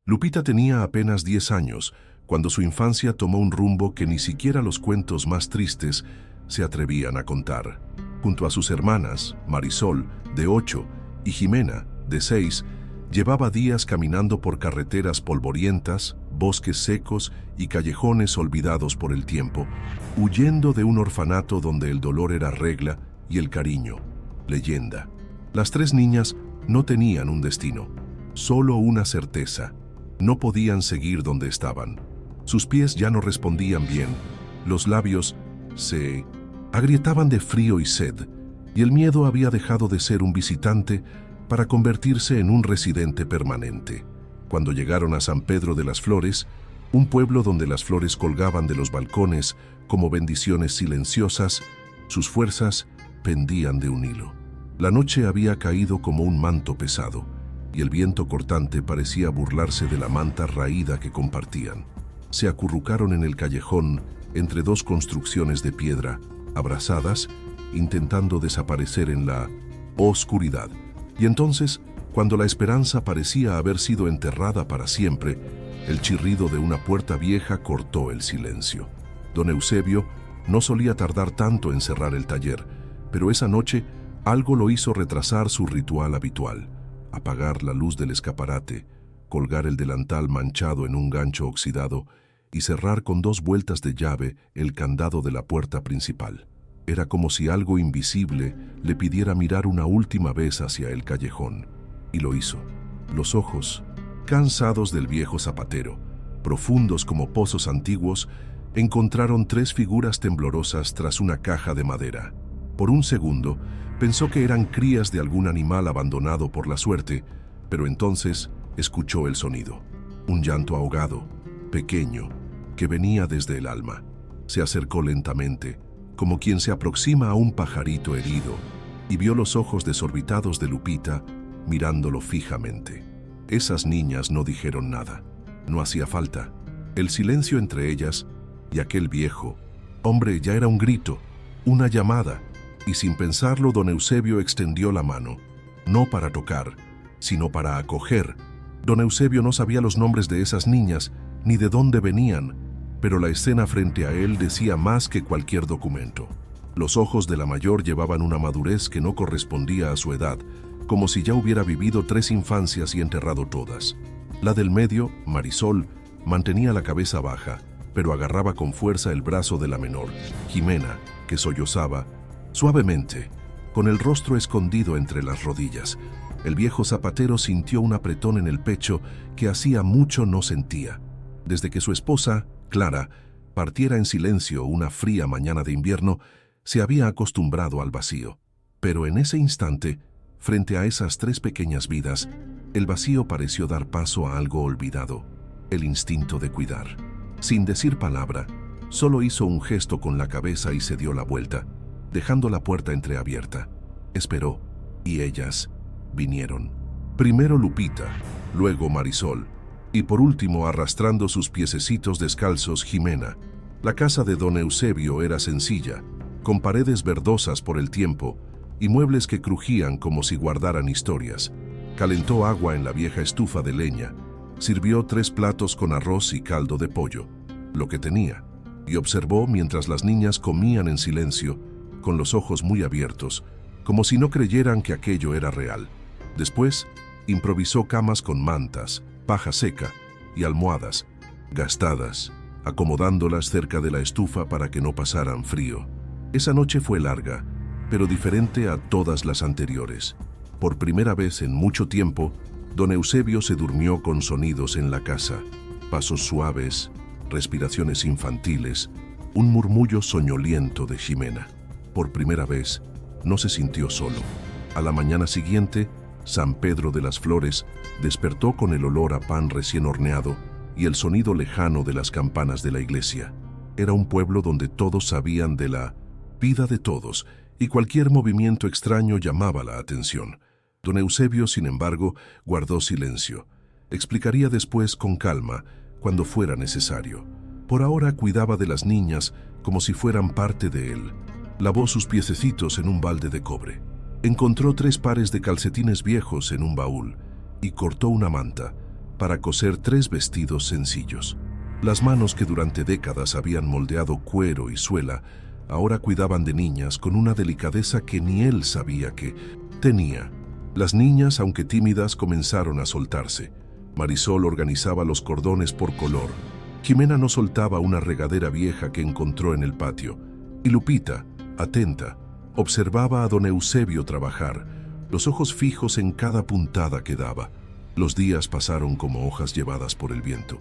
Lupita tenía apenas 10 años cuando su infancia tomó un rumbo que ni siquiera los cuentos más tristes se atrevían a contar. Junto a sus hermanas, Marisol, de 8, y Jimena, de 6, llevaba días caminando por carreteras polvorientas, bosques secos y callejones olvidados por el tiempo, huyendo de un orfanato donde el dolor era regla y el cariño, leyenda. Las 3 niñas no tenían un destino, solo una certeza: no podían seguir donde estaban. Sus pies ya no respondían bien, los labios se agrietaban de frío y sed, y el miedo había dejado de ser un visitante para convertirse en un residente permanente. Cuando llegaron a San Pedro de las Flores, un pueblo donde las flores colgaban de los balcones como bendiciones silenciosas, sus fuerzas pendían de un hilo. La noche había caído como un manto pesado, y el viento cortante parecía burlarse de la manta raída que compartían. Se acurrucaron en el callejón entre 2 construcciones de piedra, abrazadas, intentando desaparecer en la oscuridad. Y entonces, cuando la esperanza parecía haber sido enterrada para siempre, el chirrido de una puerta vieja cortó el silencio. Don Eusebio no solía tardar tanto en cerrar el taller, pero esa noche algo lo hizo retrasar su ritual habitual: apagar la luz del escaparate, colgar el delantal manchado en un gancho oxidado y cerrar con 2 vueltas de llave el candado de la puerta principal. Era como si algo invisible le pidiera mirar una última vez hacia el callejón. Y lo hizo. Los ojos, cansados del viejo zapatero, profundos como pozos antiguos, encontraron 3 figuras temblorosas tras una caja de madera. Por un segundo, pensó que eran crías de algún animal abandonado por la suerte, pero entonces escuchó el sonido. Un llanto ahogado, pequeño, que venía desde el alma. Se acercó lentamente, como quien se aproxima a un pajarito herido, y vio los ojos desorbitados de Lupita mirándolo fijamente. Esas niñas no dijeron nada. No hacía falta. El silencio entre ellas y aquel viejo hombre ya era un grito, una llamada, y sin pensarlo don Eusebio extendió la mano, no para tocar, sino para acoger. Don Eusebio no sabía los nombres de esas niñas ni de dónde venían, pero la escena frente a él decía más que cualquier documento. Los ojos de la mayor llevaban una madurez que no correspondía a su edad, como si ya hubiera vivido 3 infancias y enterrado todas. La del medio, Marisol, mantenía la cabeza baja, pero agarraba con fuerza el brazo de la menor, Jimena, que sollozaba suavemente, con el rostro escondido entre las rodillas. El viejo zapatero sintió un apretón en el pecho que hacía mucho no sentía. Desde que su esposa, Clara, partiera en silencio una fría mañana de invierno, se había acostumbrado al vacío. Pero en ese instante, frente a esas 3 pequeñas vidas, el vacío pareció dar paso a algo olvidado: el instinto de cuidar. Sin decir palabra, solo hizo un gesto con la cabeza y se dio la vuelta, dejando la puerta entreabierta. Esperó, y ellas vinieron. Primero Lupita, luego Marisol, y por último, arrastrando sus piececitos descalzos, Jimena. La casa de don Eusebio era sencilla, con paredes verdosas por el tiempo y muebles que crujían como si guardaran historias. Calentó agua en la vieja estufa de leña, sirvió 3 platos con arroz y caldo de pollo, lo que tenía, y observó mientras las niñas comían en silencio, con los ojos muy abiertos, como si no creyeran que aquello era real. Después, improvisó camas con mantas, paja seca y almohadas gastadas, acomodándolas cerca de la estufa para que no pasaran frío. Esa noche fue larga, pero diferente a todas las anteriores. Por primera vez en mucho tiempo, don Eusebio se durmió con sonidos en la casa: pasos suaves, respiraciones infantiles, un murmullo soñoliento de Jimena. Por primera vez, no se sintió solo. A la mañana siguiente, San Pedro de las Flores despertó con el olor a pan recién horneado y el sonido lejano de las campanas de la iglesia. Era un pueblo donde todos sabían de la vida de todos y cualquier movimiento extraño llamaba la atención. Don Eusebio, sin embargo, guardó silencio. Explicaría después con calma, cuando fuera necesario. Por ahora cuidaba de las niñas como si fueran parte de él. Lavó sus piececitos en un balde de cobre. Encontró 3 pares de calcetines viejos en un baúl y cortó una manta, para coser 3 vestidos sencillos. Las manos que durante décadas habían moldeado cuero y suela, ahora cuidaban de niñas con una delicadeza que ni él sabía que tenía. Las niñas, aunque tímidas, comenzaron a soltarse. Marisol organizaba los cordones por color. Jimena no soltaba una regadera vieja que encontró en el patio. Y Lupita, atenta, observaba a don Eusebio trabajar, los ojos fijos en cada puntada que daba. Los días pasaron como hojas llevadas por el viento,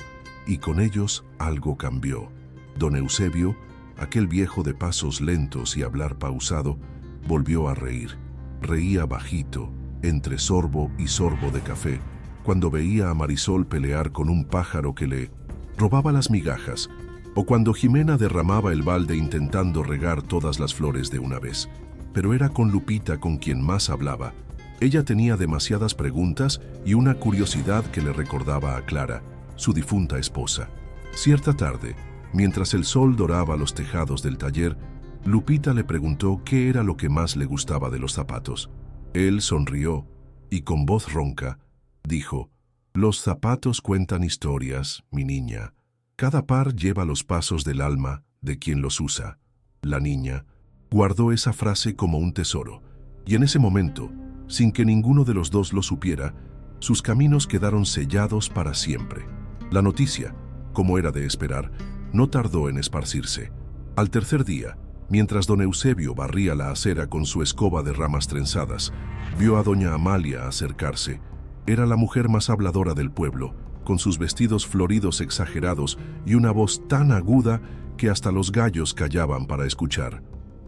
y con ellos algo cambió. Don Eusebio, aquel viejo de pasos lentos y hablar pausado, volvió a reír. Reía bajito, entre sorbo y sorbo de café, cuando veía a Marisol pelear con un pájaro que le robaba las migajas, o cuando Jimena derramaba el balde intentando regar todas las flores de una vez. Pero era con Lupita con quien más hablaba. Ella tenía demasiadas preguntas y una curiosidad que le recordaba a Clara, su difunta esposa. Cierta tarde, mientras el sol doraba los tejados del taller, Lupita le preguntó qué era lo que más le gustaba de los zapatos. Él sonrió y con voz ronca dijo: «Los zapatos cuentan historias, mi niña. Cada par lleva los pasos del alma de quien los usa». La niña guardó esa frase como un tesoro, y en ese momento, sin que ninguno de los dos lo supiera, sus caminos quedaron sellados para siempre. La noticia, como era de esperar, no tardó en esparcirse. Al tercer día, mientras don Eusebio barría la acera con su escoba de ramas trenzadas, vio a doña Amalia acercarse. Era la mujer más habladora del pueblo, con sus vestidos floridos exagerados y una voz tan aguda que hasta los gallos callaban para escuchar.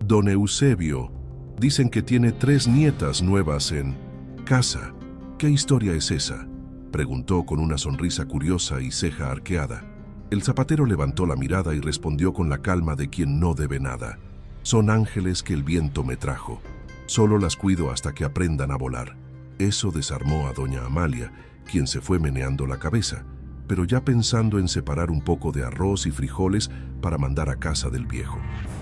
«Don Eusebio, dicen que tiene 3 nietas nuevas en casa. ¿Qué historia es esa?», preguntó con una sonrisa curiosa y ceja arqueada. El zapatero levantó la mirada y respondió con la calma de quien no debe nada: «Son ángeles que el viento me trajo. Solo las cuido hasta que aprendan a volar». Eso desarmó a doña Amalia, quien se fue meneando la cabeza, pero ya pensando en separar un poco de arroz y frijoles para mandar a casa del viejo.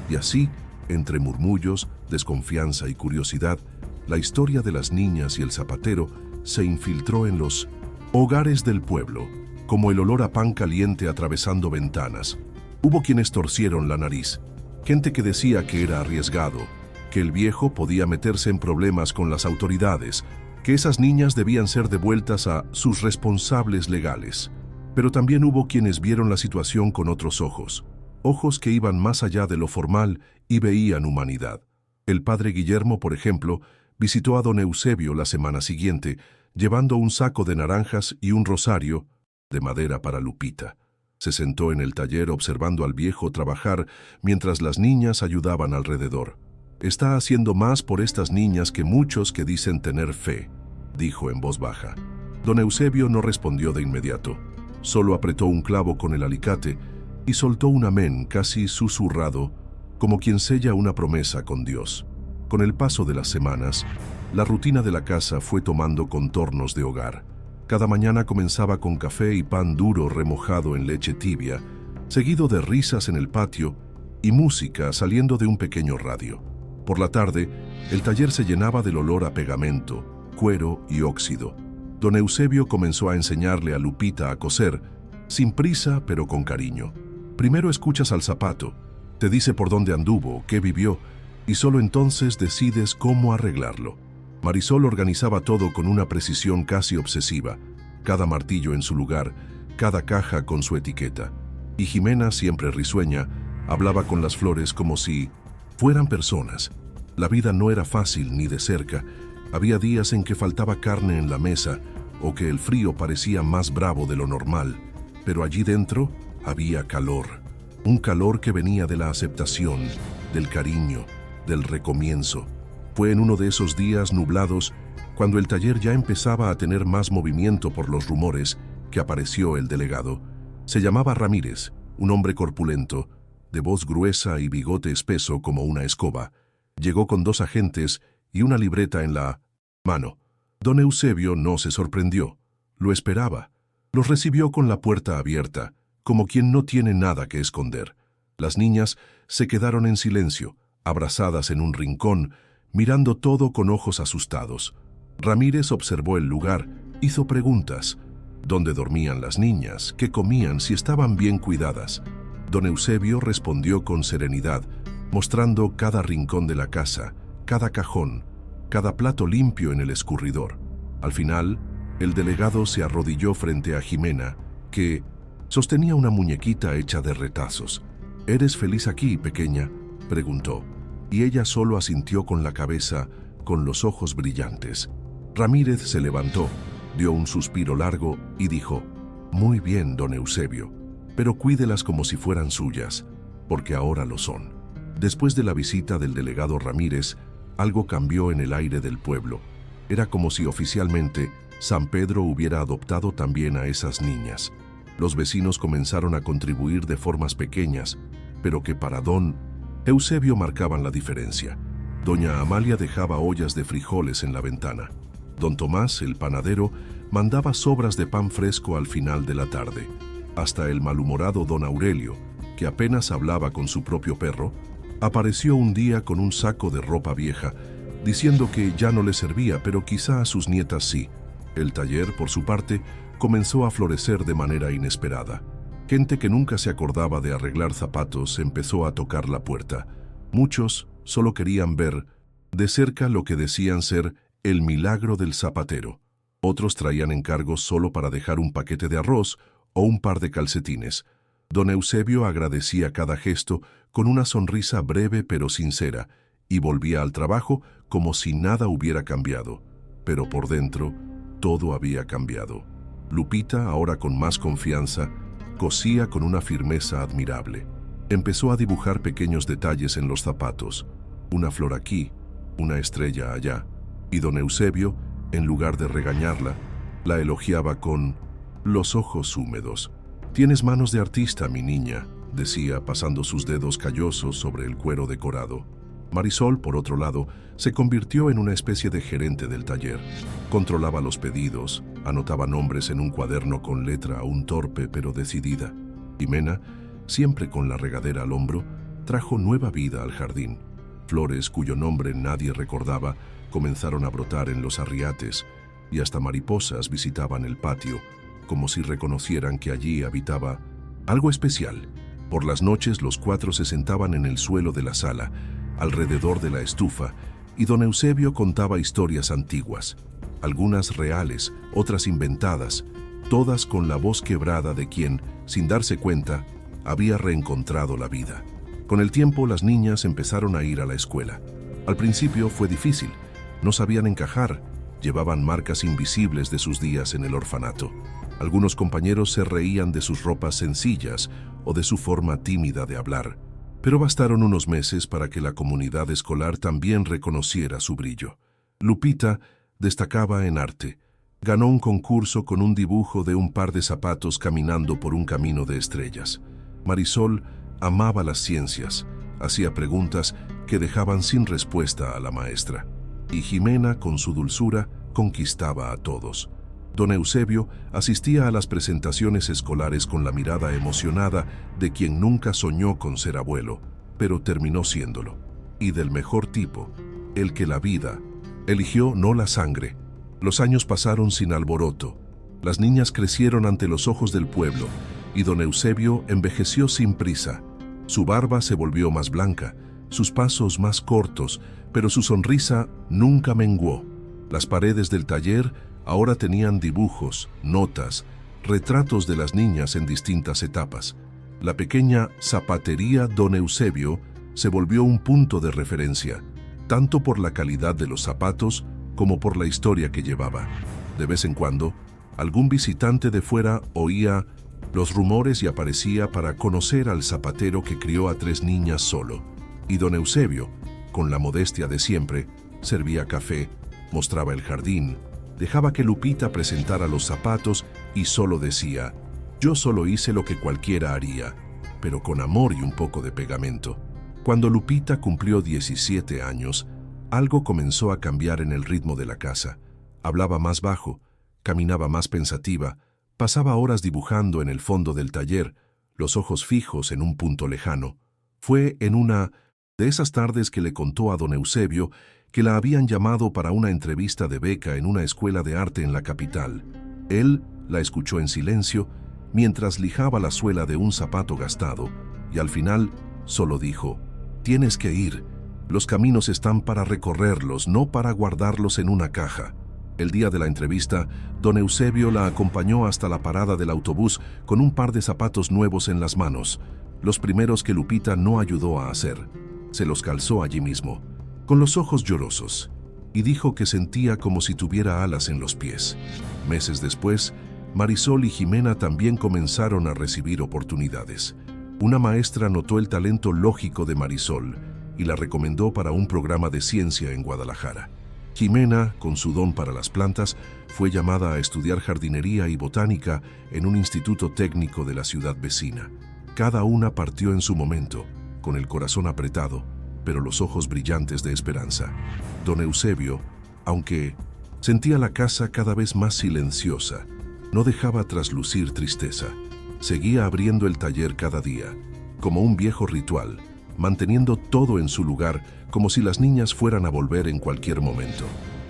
Y así, entre murmullos, desconfianza y curiosidad, la historia de las niñas y el zapatero se infiltró en los hogares del pueblo, como el olor a pan caliente atravesando ventanas. Hubo quienes torcieron la nariz, gente que decía que era arriesgado, que el viejo podía meterse en problemas con las autoridades, que esas niñas debían ser devueltas a sus responsables legales. Pero también hubo quienes vieron la situación con otros ojos, ojos que iban más allá de lo formal y veían humanidad. El padre Guillermo, por ejemplo, visitó a don Eusebio la semana siguiente, llevando un saco de naranjas y un rosario de madera para Lupita. Se sentó en el taller observando al viejo trabajar mientras las niñas ayudaban alrededor. «Está haciendo más por estas niñas que muchos que dicen tener fe», dijo en voz baja. Don Eusebio no respondió de inmediato. Solo apretó un clavo con el alicate y soltó un amén casi susurrado, como quien sella una promesa con Dios. Con el paso de las semanas, la rutina de la casa fue tomando contornos de hogar. Cada mañana comenzaba con café y pan duro remojado en leche tibia, seguido de risas en el patio y música saliendo de un pequeño radio. Por la tarde, el taller se llenaba del olor a pegamento, cuero y óxido. Don Eusebio comenzó a enseñarle a Lupita a coser, sin prisa pero con cariño. Primero escuchas al zapato, te dice por dónde anduvo, qué vivió, y solo entonces decides cómo arreglarlo. Marisol organizaba todo con una precisión casi obsesiva, cada martillo en su lugar, cada caja con su etiqueta. Y Jimena, siempre risueña, hablaba con las flores como si fueran personas. La vida no era fácil ni de cerca. Había días en que faltaba carne en la mesa o que el frío parecía más bravo de lo normal, pero allí dentro había calor. Un calor que venía de la aceptación, del cariño, del recomienzo. Fue en uno de esos días nublados, cuando el taller ya empezaba a tener más movimiento por los rumores, que apareció el delegado. Se llamaba Ramírez, un hombre corpulento, de voz gruesa y bigote espeso como una escoba. Llegó con 2 agentes y una libreta en la mano. Don Eusebio no se sorprendió, lo esperaba. Los recibió con la puerta abierta, como quien no tiene nada que esconder. Las niñas se quedaron en silencio, abrazadas en un rincón, mirando todo con ojos asustados. Ramírez observó el lugar, hizo preguntas. ¿Dónde dormían las niñas? ¿Qué comían? Si estaban bien cuidadas. Don Eusebio respondió con serenidad, mostrando cada rincón de la casa, cada cajón, cada plato limpio en el escurridor. Al final, el delegado se arrodilló frente a Jimena, que sostenía una muñequita hecha de retazos. ¿Eres feliz aquí, pequeña?, preguntó, y ella solo asintió con la cabeza, con los ojos brillantes. Ramírez se levantó, dio un suspiro largo y dijo: «Muy bien, don Eusebio, pero cuídelas como si fueran suyas, porque ahora lo son». Después de la visita del delegado Ramírez, algo cambió en el aire del pueblo. Era como si oficialmente San Pedro hubiera adoptado también a esas niñas. Los vecinos comenzaron a contribuir de formas pequeñas, pero que para don Eusebio marcaban la diferencia. Doña Amalia dejaba ollas de frijoles en la ventana. Don Tomás, el panadero, mandaba sobras de pan fresco al final de la tarde. Hasta el malhumorado don Aurelio, que apenas hablaba con su propio perro, apareció un día con un saco de ropa vieja, diciendo que ya no le servía, pero quizá a sus nietas sí. El taller, por su parte, comenzó a florecer de manera inesperada. Gente que nunca se acordaba de arreglar zapatos empezó a tocar la puerta. Muchos solo querían ver de cerca lo que decían ser el milagro del zapatero. Otros traían encargos solo para dejar un paquete de arroz o un par de calcetines. Don Eusebio agradecía cada gesto con una sonrisa breve pero sincera y volvía al trabajo como si nada hubiera cambiado. Pero por dentro, todo había cambiado. Lupita, ahora con más confianza, cosía con una firmeza admirable. Empezó a dibujar pequeños detalles en los zapatos, una flor aquí, una estrella allá, y don Eusebio, en lugar de regañarla, la elogiaba con los ojos húmedos. «Tienes manos de artista, mi niña», decía, pasando sus dedos callosos sobre el cuero decorado. Marisol, por otro lado, se convirtió en una especie de gerente del taller. Controlaba los pedidos, anotaba nombres en un cuaderno con letra aún torpe pero decidida. Jimena, siempre con la regadera al hombro, trajo nueva vida al jardín. Flores cuyo nombre nadie recordaba comenzaron a brotar en los arriates y hasta mariposas visitaban el patio, como si reconocieran que allí habitaba algo especial. Por las noches los cuatro se sentaban en el suelo de la sala, alrededor de la estufa, y don Eusebio contaba historias antiguas, algunas reales, otras inventadas, todas con la voz quebrada de quien, sin darse cuenta, había reencontrado la vida. Con el tiempo las niñas empezaron a ir a la escuela. Al principio fue difícil, no sabían encajar, llevaban marcas invisibles de sus días en el orfanato. Algunos compañeros se reían de sus ropas sencillas o de su forma tímida de hablar, pero bastaron unos meses para que la comunidad escolar también reconociera su brillo. Lupita destacaba en arte. Ganó un concurso con un dibujo de un par de zapatos caminando por un camino de estrellas. Marisol amaba las ciencias, hacía preguntas que dejaban sin respuesta a la maestra. Y Jimena, con su dulzura, conquistaba a todos. Don Eusebio asistía a las presentaciones escolares con la mirada emocionada de quien nunca soñó con ser abuelo, pero terminó siéndolo. Y del mejor tipo, el que la vida eligió, no la sangre. Los años pasaron sin alboroto. Las niñas crecieron ante los ojos del pueblo y don Eusebio envejeció sin prisa. Su barba se volvió más blanca, sus pasos más cortos, pero su sonrisa nunca menguó. Las paredes del taller ahora tenían dibujos, notas, retratos de las niñas en distintas etapas. La pequeña zapatería Don Eusebio se volvió un punto de referencia, tanto por la calidad de los zapatos como por la historia que llevaba. De vez en cuando, algún visitante de fuera oía los rumores y aparecía para conocer al zapatero que crió a 3 niñas solo. Y don Eusebio, con la modestia de siempre, servía café, mostraba el jardín, dejaba que Lupita presentara los zapatos y solo decía: «Yo solo hice lo que cualquiera haría, pero con amor y un poco de pegamento». Cuando Lupita cumplió 17 años, algo comenzó a cambiar en el ritmo de la casa. Hablaba más bajo, caminaba más pensativa, pasaba horas dibujando en el fondo del taller, los ojos fijos en un punto lejano. Fue en una de esas tardes que le contó a don Eusebio que la habían llamado para una entrevista de beca en una escuela de arte en la capital. Él la escuchó en silencio mientras lijaba la suela de un zapato gastado y al final solo dijo: «Tienes que ir. Los caminos están para recorrerlos, no para guardarlos en una caja». El día de la entrevista, don Eusebio la acompañó hasta la parada del autobús con un par de zapatos nuevos en las manos, los primeros que Lupita no ayudó a hacer. Se los calzó allí mismo, con los ojos llorosos, y dijo que sentía como si tuviera alas en los pies. Meses después, Marisol y Jimena también comenzaron a recibir oportunidades. Una maestra notó el talento lógico de Marisol y la recomendó para un programa de ciencia en Guadalajara. Jimena, con su don para las plantas, fue llamada a estudiar jardinería y botánica en un instituto técnico de la ciudad vecina. Cada una partió en su momento, con el corazón apretado, pero los ojos brillantes de esperanza. Don Eusebio, aunque sentía la casa cada vez más silenciosa, no dejaba traslucir tristeza. Seguía abriendo el taller cada día, como un viejo ritual, manteniendo todo en su lugar como si las niñas fueran a volver en cualquier momento.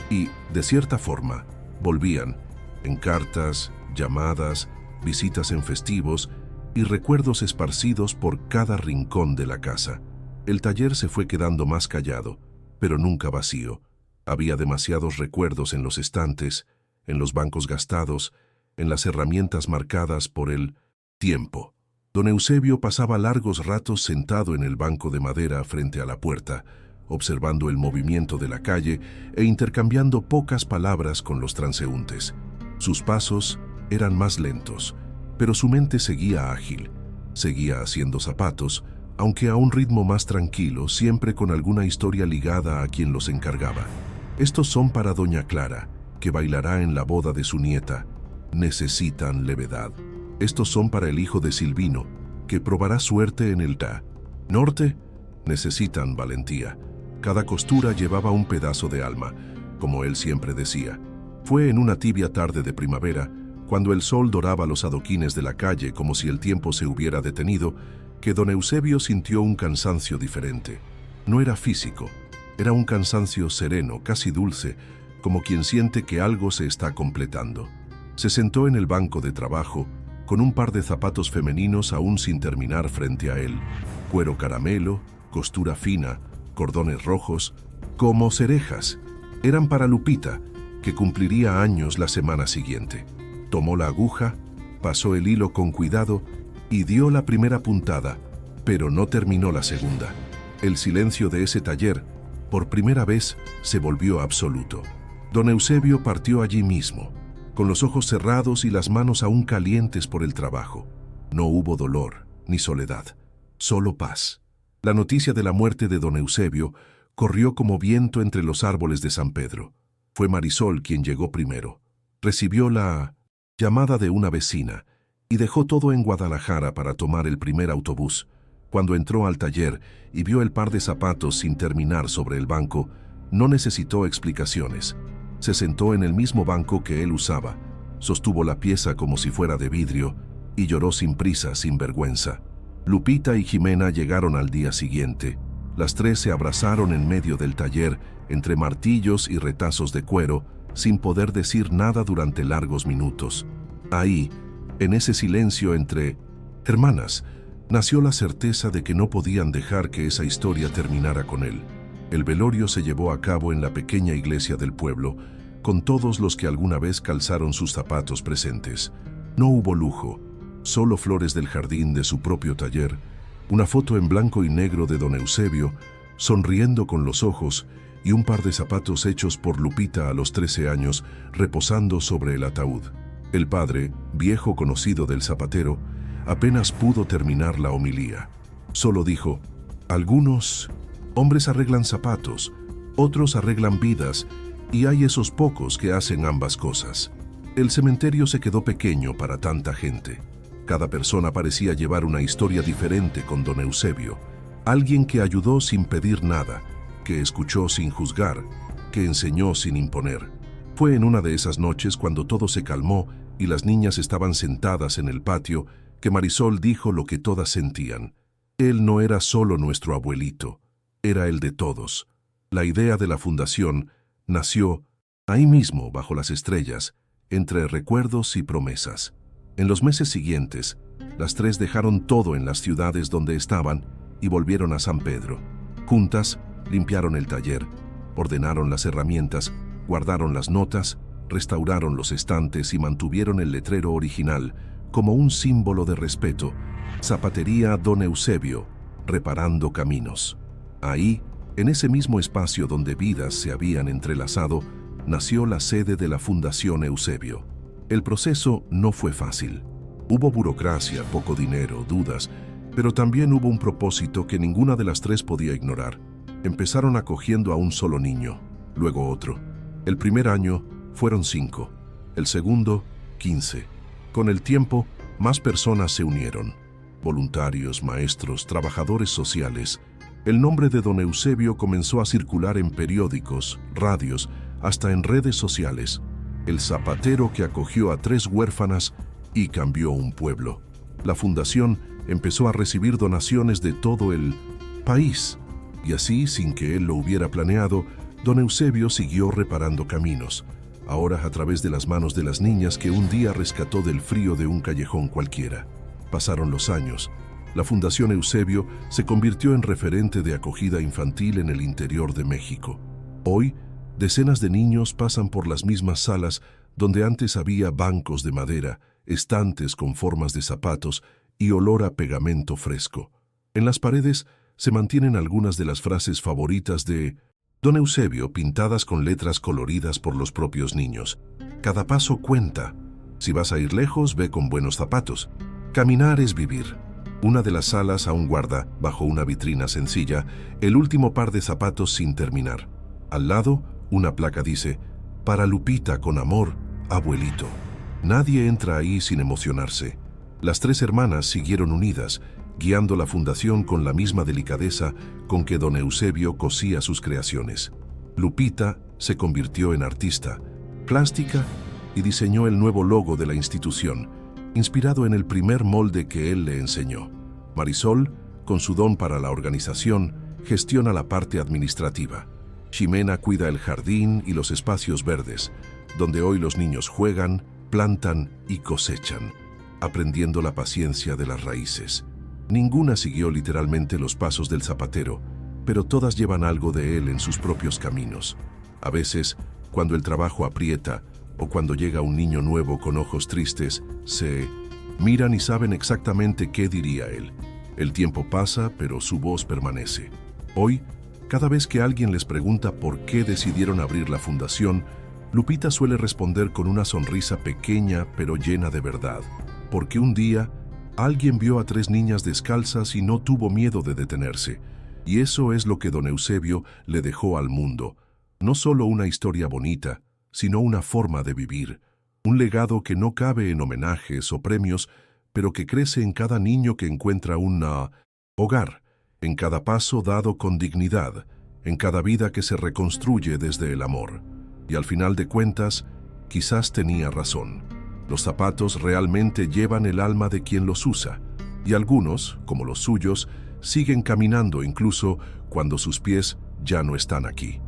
Y, de cierta forma, volvían, en cartas, llamadas, visitas en festivos y recuerdos esparcidos por cada rincón de la casa. El taller se fue quedando más callado, pero nunca vacío. Había demasiados recuerdos en los estantes, en los bancos gastados, en las herramientas marcadas por el tiempo. Don Eusebio pasaba largos ratos sentado en el banco de madera frente a la puerta, observando el movimiento de la calle e intercambiando pocas palabras con los transeúntes. Sus pasos eran más lentos, pero su mente seguía ágil. Seguía haciendo zapatos, aunque a un ritmo más tranquilo, siempre con alguna historia ligada a quien los encargaba. Estos son para doña Clara, que bailará en la boda de su nieta. Necesitan levedad. Estos son para el hijo de Silvino, que probará suerte en el norte. Necesitan valentía. Cada costura llevaba un pedazo de alma, como él siempre decía. Fue en una tibia tarde de primavera, cuando el sol doraba los adoquines de la calle como si el tiempo se hubiera detenido, que don Eusebio sintió un cansancio diferente. No era físico, era un cansancio sereno, casi dulce, como quien siente que algo se está completando. Se sentó en el banco de trabajo, con un par de zapatos femeninos aún sin terminar frente a él. Cuero caramelo, costura fina, cordones rojos, como cerejas. Eran para Lupita, que cumpliría años la semana siguiente. Tomó la aguja, pasó el hilo con cuidado y dio la primera puntada, pero no terminó la segunda. El silencio de ese taller, por primera vez, se volvió absoluto. Don Eusebio partió allí mismo, con los ojos cerrados y las manos aún calientes por el trabajo. No hubo dolor ni soledad, solo paz. La noticia de la muerte de don Eusebio corrió como viento entre los árboles de San Pedro. Fue Marisol quien llegó primero. Recibió la llamada de una vecina y dejó todo en Guadalajara para tomar el primer autobús. Cuando entró al taller y vio el par de zapatos sin terminar sobre el banco, no necesitó explicaciones. Se sentó en el mismo banco que él usaba, sostuvo la pieza como si fuera de vidrio y lloró sin prisa, sin vergüenza. Lupita y Jimena llegaron al día siguiente. Las tres se abrazaron en medio del taller, entre martillos y retazos de cuero, sin poder decir nada durante largos minutos. Ahí, en ese silencio entre hermanas, nació la certeza de que no podían dejar que esa historia terminara con él. El velorio se llevó a cabo en la pequeña iglesia del pueblo, con todos los que alguna vez calzaron sus zapatos presentes. No hubo lujo, solo flores del jardín de su propio taller, una foto en blanco y negro de don Eusebio, sonriendo con los ojos, y un par de zapatos hechos por Lupita a los 13 años, reposando sobre el ataúd. El padre, viejo conocido del zapatero, apenas pudo terminar la homilía. Solo dijo: algunos hombres arreglan zapatos, otros arreglan vidas, y hay esos pocos que hacen ambas cosas. El cementerio se quedó pequeño para tanta gente. Cada persona parecía llevar una historia diferente con don Eusebio. Alguien que ayudó sin pedir nada, que escuchó sin juzgar, que enseñó sin imponer. Fue en una de esas noches cuando todo se calmó y las niñas estaban sentadas en el patio que Marisol dijo lo que todas sentían. Él no era solo nuestro abuelito, era el de todos. La idea de la fundación nació ahí mismo, bajo las estrellas, entre recuerdos y promesas. En los meses siguientes, las tres dejaron todo en las ciudades donde estaban y volvieron a San Pedro. Juntas, limpiaron el taller, ordenaron las herramientas, guardaron las notas, restauraron los estantes y mantuvieron el letrero original como un símbolo de respeto: Zapatería Don Eusebio, reparando caminos. Ahí, en ese mismo espacio donde vidas se habían entrelazado, nació la sede de la Fundación Eusebio. El proceso no fue fácil. Hubo burocracia, poco dinero, dudas, pero también hubo un propósito que ninguna de las tres podía ignorar. Empezaron acogiendo a un solo niño, luego otro. El primer año fueron 5, el segundo 15. Con el tiempo, más personas se unieron: voluntarios, maestros, trabajadores sociales. El nombre de Don Eusebio comenzó a circular en periódicos, radios, hasta en redes sociales. El zapatero que acogió a 3 huérfanas y cambió un pueblo. La fundación empezó a recibir donaciones de todo el país. Y así, sin que él lo hubiera planeado, Don Eusebio siguió reparando caminos, ahora a través de las manos de las niñas que un día rescató del frío de un callejón cualquiera. Pasaron los años. La Fundación Eusebio se convirtió en referente de acogida infantil en el interior de México. Hoy, decenas de niños pasan por las mismas salas donde antes había bancos de madera, estantes con formas de zapatos y olor a pegamento fresco. En las paredes se mantienen algunas de las frases favoritas de Don Eusebio, pintadas con letras coloridas por los propios niños. Cada paso cuenta. Si vas a ir lejos, ve con buenos zapatos. Caminar es vivir. Una de las salas aún guarda, bajo una vitrina sencilla, el último par de zapatos sin terminar. Al lado, una placa dice: para Lupita, con amor, abuelito. Nadie entra ahí sin emocionarse. Las 3 hermanas siguieron unidas, guiando la fundación con la misma delicadeza con que Don Eusebio cosía sus creaciones. Lupita se convirtió en artista plástica y diseñó el nuevo logo de la institución, inspirado en el primer molde que él le enseñó. Marisol, con su don para la organización, gestiona la parte administrativa. Ximena cuida el jardín y los espacios verdes, donde hoy los niños juegan, plantan y cosechan, aprendiendo la paciencia de las raíces. Ninguna siguió literalmente los pasos del zapatero, pero todas llevan algo de él en sus propios caminos. A veces, cuando el trabajo aprieta o cuando llega un niño nuevo con ojos tristes, se miran y saben exactamente qué diría él. El tiempo pasa, pero su voz permanece. Hoy, cada vez que alguien les pregunta por qué decidieron abrir la fundación, Lupita suele responder con una sonrisa pequeña pero llena de verdad, porque un día alguien vio a 3 niñas descalzas y no tuvo miedo de detenerse. Y eso es lo que Don Eusebio le dejó al mundo. No solo una historia bonita, sino una forma de vivir. Un legado que no cabe en homenajes o premios, pero que crece en cada niño que encuentra un hogar, en cada paso dado con dignidad, en cada vida que se reconstruye desde el amor. Y al final de cuentas, quizás tenía razón. Los zapatos realmente llevan el alma de quien los usa, y algunos, como los suyos, siguen caminando incluso cuando sus pies ya no están aquí.